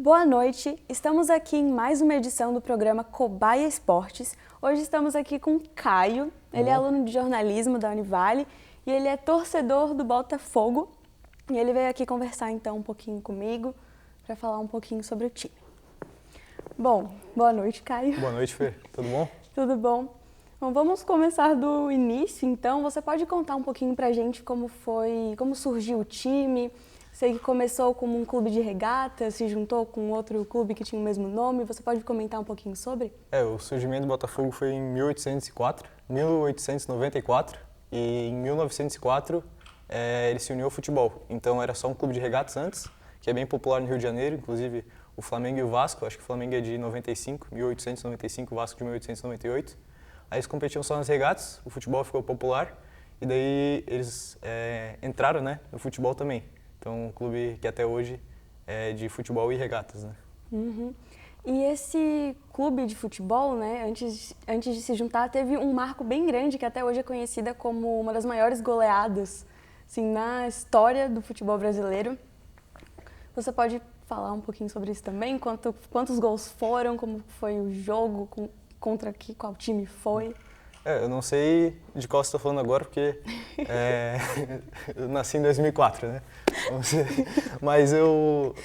Boa noite, estamos aqui em mais uma edição do programa Cobaia Esportes. Hoje estamos aqui com o Caio, ele é aluno de jornalismo da Univale e ele é torcedor do Botafogo. E ele veio aqui conversar então um pouquinho comigo para falar um pouquinho sobre o time. Bom, boa noite, Caio. Boa noite, Fê. Tudo bom? Tudo bom? Bom, vamos começar do início, então. Você pode contar um pouquinho pra gente como surgiu o time? Sei que começou como um clube de regata, se juntou com outro clube que tinha o mesmo nome. Você pode comentar um pouquinho sobre? O surgimento do Botafogo foi em 1894 e em 1904 ele se uniu ao futebol. Então era só um clube de regatas antes, que é bem popular no Rio de Janeiro, inclusive o Flamengo e o Vasco. Acho que o Flamengo é de 1895, o Vasco de 1898. Aí eles competiam só nas regatas, o futebol ficou popular e daí eles entraram, né, no futebol também. Então, um clube que até hoje é de futebol e regatas, né? Uhum. E esse clube de futebol, né, antes de se juntar, teve um marco bem grande que até hoje é conhecida como uma das maiores goleadas, assim, na história do futebol brasileiro. Você pode falar um pouquinho sobre isso também? Quantos gols foram? Como foi o jogo? Contra qual time foi? Eu não sei de qual você está falando agora, porque eu nasci em 2004, né? Mas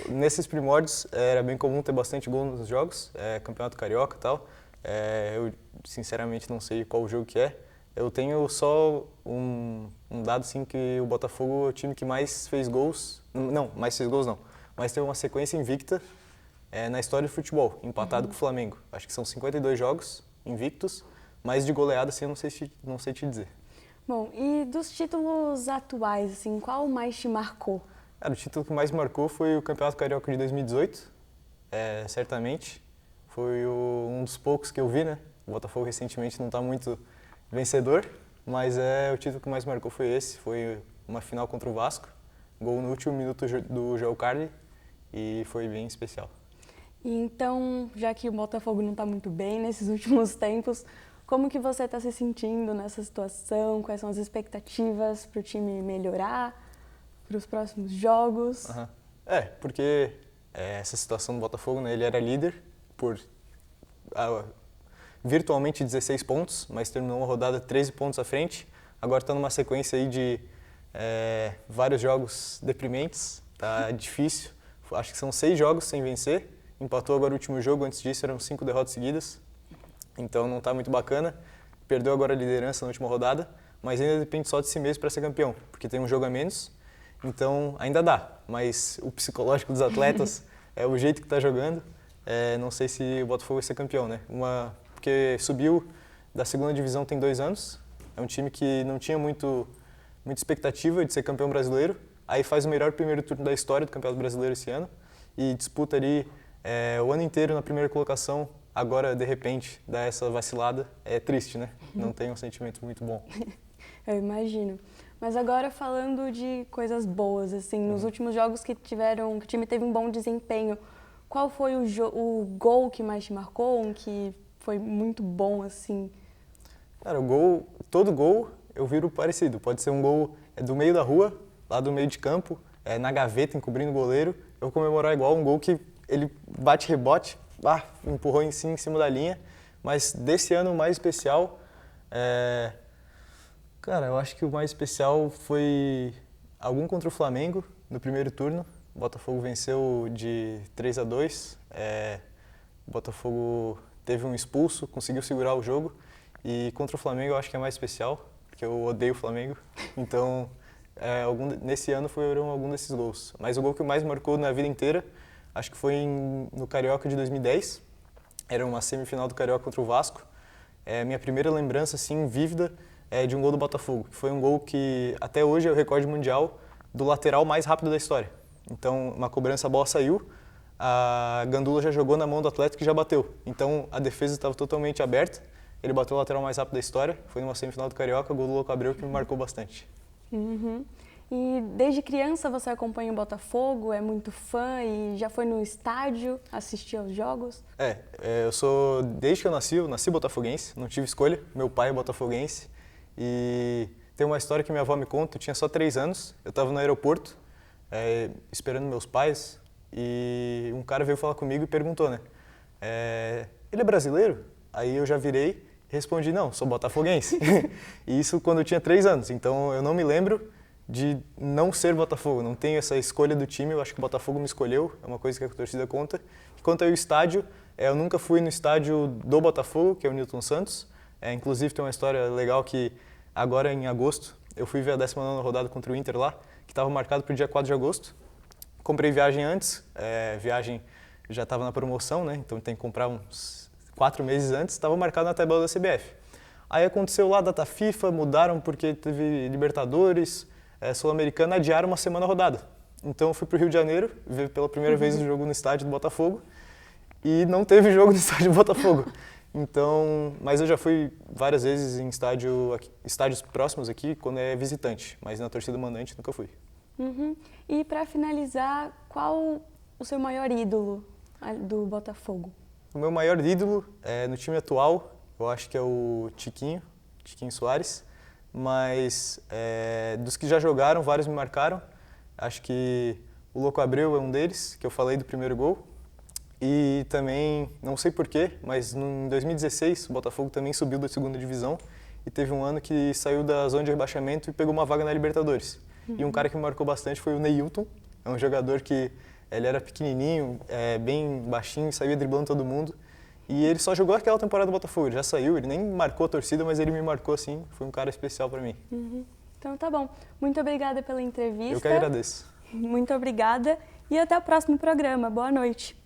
nesses primórdios, era bem comum ter bastante gol nos jogos, campeonato carioca e tal. Eu, sinceramente, não sei qual jogo que é. Eu tenho só um dado, assim, que o Botafogo é o time que mais fez gols. Não, mais fez gols não. Mas teve uma sequência invicta na história do futebol, empatado com o Flamengo. Acho que são 52 jogos invictos. Mas de goleada, assim, eu não sei te dizer. Bom, e dos títulos atuais, assim, qual mais te marcou? O título que mais marcou foi o Campeonato Carioca de 2018, certamente. Foi um dos poucos que eu vi, né? O Botafogo recentemente não está muito vencedor, mas o título que mais marcou foi esse. Foi uma final contra o Vasco, gol no último minuto do João Carli, e foi bem especial. E então, já que o Botafogo não está muito bem nesses últimos tempos, como que você está se sentindo nessa situação? Quais são as expectativas para o time melhorar, para os próximos jogos? Porque essa situação do Botafogo, né, ele era líder por virtualmente 16 pontos, mas terminou uma rodada 13 pontos à frente. Agora está numa sequência aí de vários jogos deprimentes, tá difícil. Acho que são 6 jogos sem vencer. Empatou agora o último jogo, antes disso eram 5 derrotas seguidas. Então não está muito bacana, perdeu agora a liderança na última rodada, mas ainda depende só de si mesmo para ser campeão, porque tem um jogo a menos, então ainda dá, mas o psicológico dos atletas é o jeito que está jogando, não sei se o Botafogo vai ser campeão, né? Porque subiu da segunda divisão tem 2 anos, é um time que não tinha muita expectativa de ser campeão brasileiro, aí faz o melhor primeiro turno da história do Campeonato Brasileiro esse ano e disputa ali o ano inteiro na primeira colocação. Agora, de repente, dar essa vacilada é triste, né? Não tem um sentimento muito bom. Eu imagino. Mas agora falando de coisas boas, assim, nos últimos jogos que o time teve um bom desempenho, qual foi o gol que mais te marcou, um que foi muito bom, assim? Cara, todo gol eu viro parecido. Pode ser um gol do meio da rua, lá do meio de campo, na gaveta, encobrindo o goleiro. Eu vou comemorar igual um gol que ele bate rebote, empurrou em cima da linha, mas desse ano o mais especial, cara, eu acho que o mais especial foi algum contra o Flamengo no primeiro turno. O Botafogo venceu de 3-2, o Botafogo teve um expulso, conseguiu segurar o jogo e contra o Flamengo eu acho que é mais especial, porque eu odeio o Flamengo, então nesse ano foram algum desses gols. Mas o gol que mais marcou na vida inteira, acho que foi no Carioca de 2010, era uma semifinal do Carioca contra o Vasco. Minha primeira lembrança, assim, vívida, de um gol do Botafogo, que foi um gol que até hoje é o recorde mundial do lateral mais rápido da história. Então, uma cobrança, a bola saiu, a Gandula já jogou na mão do atleta que já bateu. Então, a defesa estava totalmente aberta, ele bateu o lateral mais rápido da história, foi numa semifinal do Carioca, gol do Louco Abreu, que me marcou bastante. Uhum. E desde criança você acompanha o Botafogo, é muito fã e já foi no estádio assistir aos jogos? Desde que eu nasci botafoguense, não tive escolha, meu pai é botafoguense e tem uma história que minha avó me conta, eu tinha só 3 anos, eu estava no aeroporto esperando meus pais e um cara veio falar comigo e perguntou, né? Ele é brasileiro? Aí eu já virei e respondi, não, sou botafoguense. E isso quando eu tinha 3 anos, então eu não me lembro de não ser Botafogo, não tenho essa escolha do time, eu acho que o Botafogo me escolheu, é uma coisa que a torcida conta. Quanto ao estádio, eu nunca fui no estádio do Botafogo, que é o Newton Santos, inclusive tem uma história legal que agora em agosto eu fui ver a 19ª rodada contra o Inter lá, que estava marcado para o dia 4 de agosto. Comprei viagem antes, viagem já estava na promoção, né? Então tem que comprar uns 4 meses antes, estava marcado na tabela da CBF. Aí aconteceu lá a data FIFA, mudaram porque teve Libertadores, Sul-Americana, adiaram uma semana a rodada. Então eu fui para o Rio de Janeiro, ver pela primeira vez o jogo no estádio do Botafogo e não teve jogo no estádio do Botafogo. Então, mas eu já fui várias vezes em estádios próximos aqui, quando é visitante, mas na torcida mandante nunca fui. E para finalizar, qual o seu maior ídolo do Botafogo? O meu maior ídolo no time atual, eu acho que é o Tiquinho Soares, mas dos que já jogaram, vários me marcaram. Acho que o Louco Abreu é um deles, que eu falei do primeiro gol. E também, não sei porquê, mas em 2016 o Botafogo também subiu da 2ª divisão e teve um ano que saiu da zona de rebaixamento e pegou uma vaga na Libertadores. E um cara que me marcou bastante foi o Neilton, é um jogador que ele era pequenininho, bem baixinho, saía driblando todo mundo. E ele só jogou aquela temporada do Botafogo, ele já saiu, ele nem marcou a torcida, mas ele me marcou assim, foi um cara especial para mim. Então tá bom. Muito obrigada pela entrevista. Eu que agradeço. Muito obrigada e até o próximo programa. Boa noite.